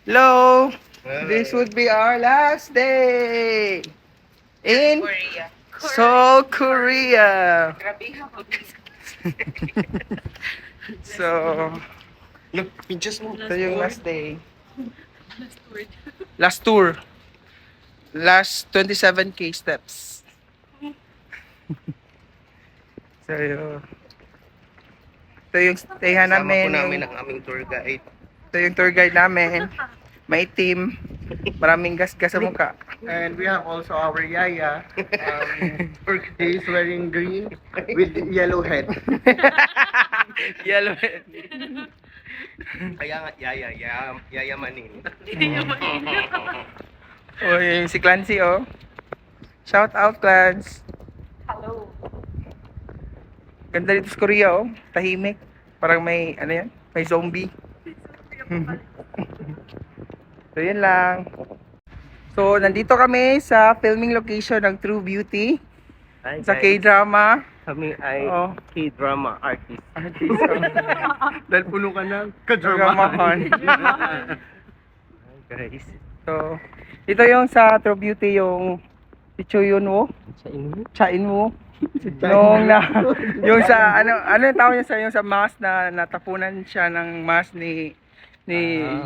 Hello! This would be our last day in Korea. Seoul, Korea. Grabe hapon. So, Look, pinches mo. ito yung last day. Last tour. Last 27K steps. So, ito yung stayhan Kasama namin. po namin ang aming tour guide. Ito yung tour guide namin. May team. Maraming gas-gas sa mukha. And we have also our Yaya. He is wearing green with yellow head. Yellow. Kaya nga, yayamanin. Oh, yung si Clancy, oh. Shout out, Clans. Hello. Ganda dito sa Korea, oh. Tahimik. Parang may, ano yan? May zombie. So, yun lang. So, nandito kami sa filming location ng True Beauty. Hi, Sa guys. K-drama. Kami ay Oh, K-drama artist. artist. Dahil puno ka ng Dramahan. Hi, guys. So, ito yung sa True Beauty, yung si Choo Yun-woo. Sa inyo? Cha In-woo. Yung yung sa ano yung tawag niya sa yung sa mask na natapunan siya ng mask ni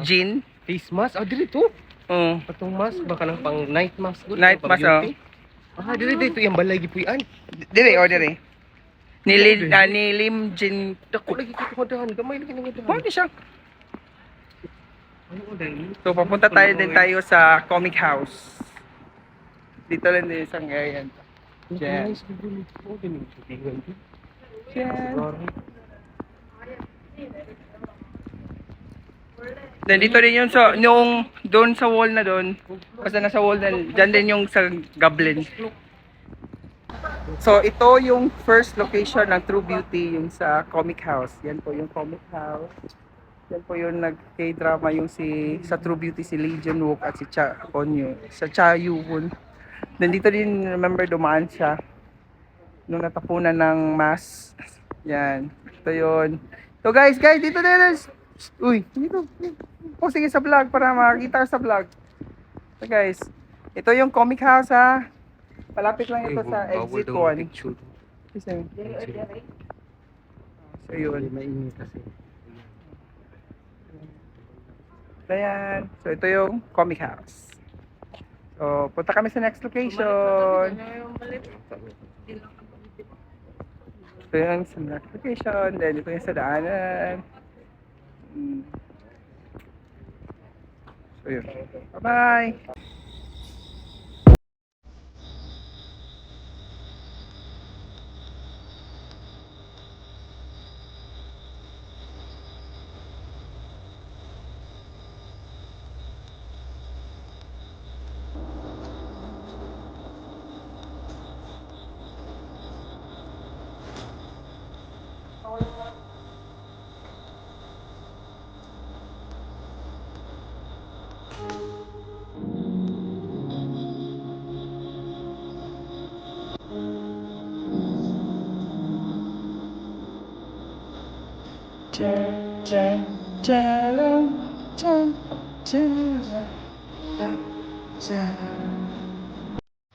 Jin. Face mask? Ah, dito. Oh, Patong mask, baka ng pang night mask. Good, night pang mask, oh. beauty. Ah, dito yung balay gipuyan. Dire order eh. Ni Lim Jin. Dako lagi kita madahan, gamay lagi nang madahan. Bakit siya? Ano dahil? So papunta tayo sa Comic House. Dito lang din isang area. Diyan. Nice, good. Oh, ganun. Tingnan ko. Diyan. Sorry. Then dito din yung sa yung doon sa wall na doon. Basta nasa wall na diyan din yung sa Goblin. So ito yung first location ng True Beauty, yung sa Comic House. Yan po yung Comic House. Yan po yung nag-K-drama yung sa True Beauty si Lee Jun-wook at si Cha Eun-woo. Sa Cha Yoo-won. Then dito din, remember, dumaan siya nung natapunan ng mask. Yan. Ito yun. So guys, dito din. Uy, dito. Oh, sige sa vlog para makakita ka sa vlog. So guys, ito yung Comic House, ha. Malapit lang ito sa exit 1. Kasi, so yun. Mainit kasi. Ayan. So ito yung Comic House. So, punta kami sa next location. Ito yung sa next location. Then ito yung sa daanan. So yun. Bye-bye!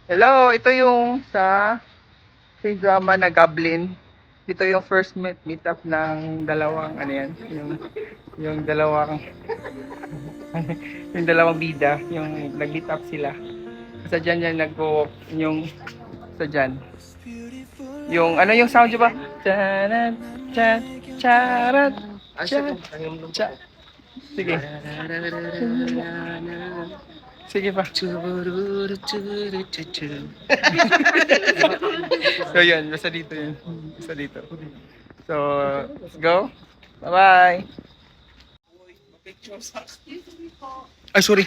Hello, ito yung sa K-drama na Goblin. Dito yung first meet up ng dalawang ano yan, yung dalawang yung dalawang bida, yung nag-meet up sila. Sa dyan yan nag-walk yung sa dyan. Yung ano yung sound ba? Charat, chat, charat, chat, chat. Sige. Sige pa. So yun, basta dito yun. Basta dito. So, let's go. Bye-bye. Ay, sorry.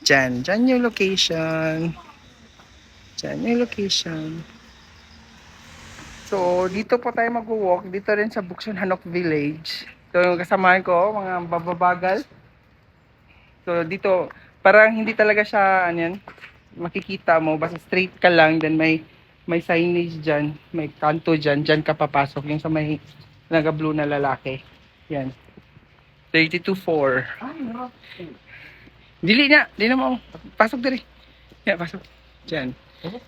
Dyan yung location. Dyan yung location. So, dito po tayo mag-walk. Dito rin sa Buksan Hanok Village. Ito yung kasamahan ko, mga bababagal. So, dito, parang hindi talaga siya, ano yan, makikita mo. Basta straight ka lang, then may signage dyan, may kanto dyan, dyan ka papasok. Yung sa may naga-blue na lalaki. Yan. 32.4. Ay, no. Dili na mo. Pasok diri. Yan, pasok. Diyan.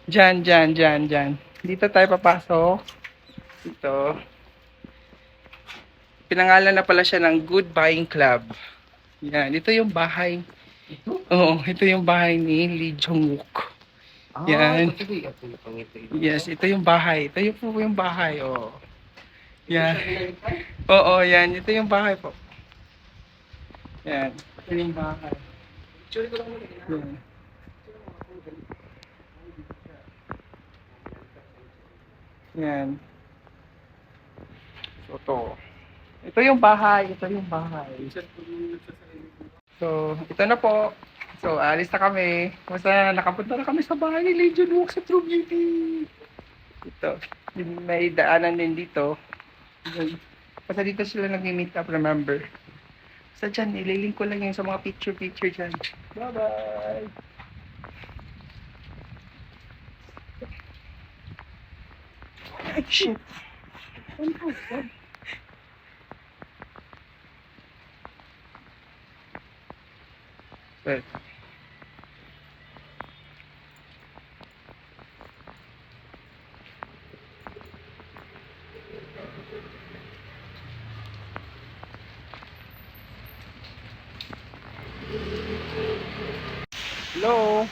Diyan. Dito tayo papasok. Dito. Pinangalan na pala siya ng Good Buying Club. Yan, ito yung bahay. Ito? Oo, ito yung bahay ni Lee Jong-wook. Yan. Ito yung pangito. Yes, ito yung bahay. Ito yung po yung bahay, oh. Yan. Oo, yan. Ito yung bahay po. Yan. Ito yung bahay. Yan. Yan. So, ito yung bahay. Ito yung bahay. So, ito na po. So, alis na kami. Basta nakapunta na kami sa bahay ni Legion Walk sa True Beauty. Ito. May daanan din dito. Basta dito sila nag-meet up, remember. Basta dyan, ililink ko lang yun sa mga picture dyan. Bye-bye! Ay, shit! But, hello!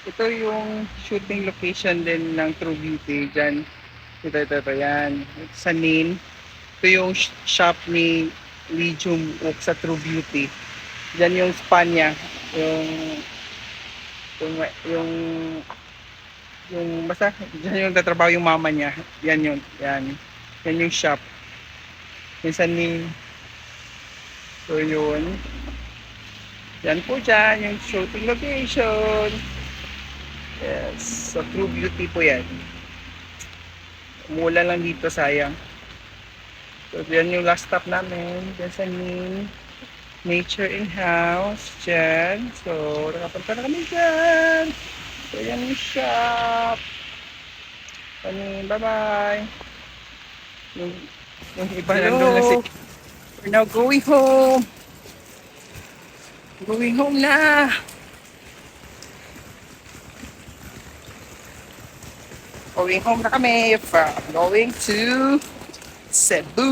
Ito yung shooting location din ng True Beauty dyan. Ito, yan. Ito sa Nin. Ito yung shop ni Lee Jong-wook sa True Beauty. Dyan yung spa niya. Yung basta, dyan yung tatrabaho yung mama niya. Yan yun. Yan yung shop. Yung sa Nin. So yun. Yan po dyan, yung shooting location. Yes, so True Beauty po yan. Umulan lang dito, sayang. So yan yung last stop namin. Dyan sa Nature in House. Dyan. So, nakapunta na kami dyan. So yan yung shop. Bye-bye. Yung iba nandun na si... We're now going home. Going home na. Going home na kami from going to Cebu.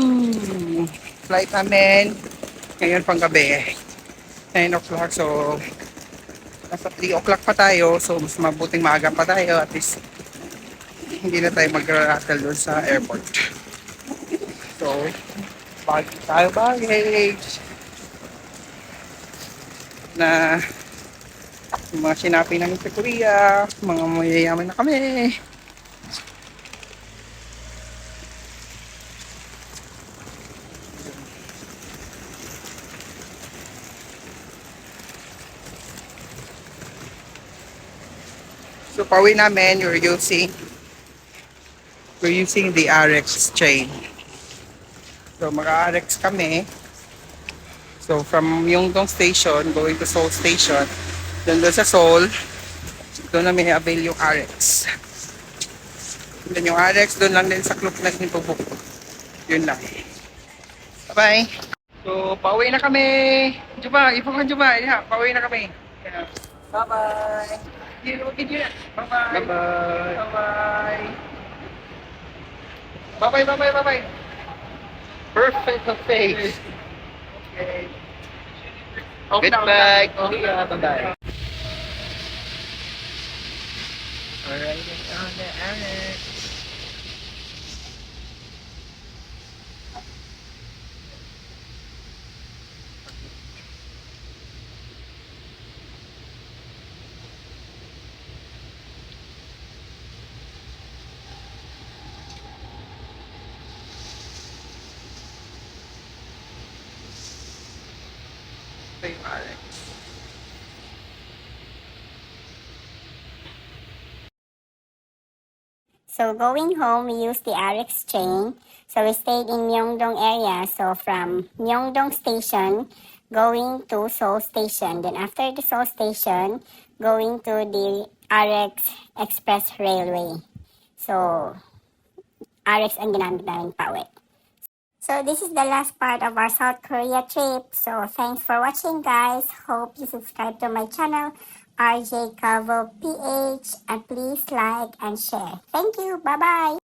Flight namin ngayon pang gabi. 9 o'clock. So, nasa 3 o'clock pa tayo. So, mas mabuting maaga pa tayo. At least, hindi na tayo mag-rattle doon sa airport. So, baggage. Na yung mga sinapi namin sa Korea, mga mayayaman na kami. So pauwi namin, we're using the RX chain. So mag-RX kami. So from Myeongdong Station going to Seoul Station, doon sa Seoul, doon namin i-avail yung RX. Doon yung RX, doon lang din sa club na nitubok. Yun lang. Bye-bye! So pauwi na kami! Juba! Yeah, pauwi na kami! Yeah. Bye-bye! Bye-bye! Bye-bye! Bye-bye! Perfect face. Okay. Goodbye. Bye-bye. Alright, on the Alex. Ito yung Alex. So going home, we used the RX train. So we stayed in Myeongdong area. So from Myeongdong Station, going to Seoul Station. Then after the Seoul Station, going to the RX Express Railway. So RX ang ginamit namin pauwi. So this is the last part of our South Korea trip. So thanks for watching, guys. Hope you subscribe to my channel, RJ Calvo PH, and please like and share. Thank you. Bye-bye.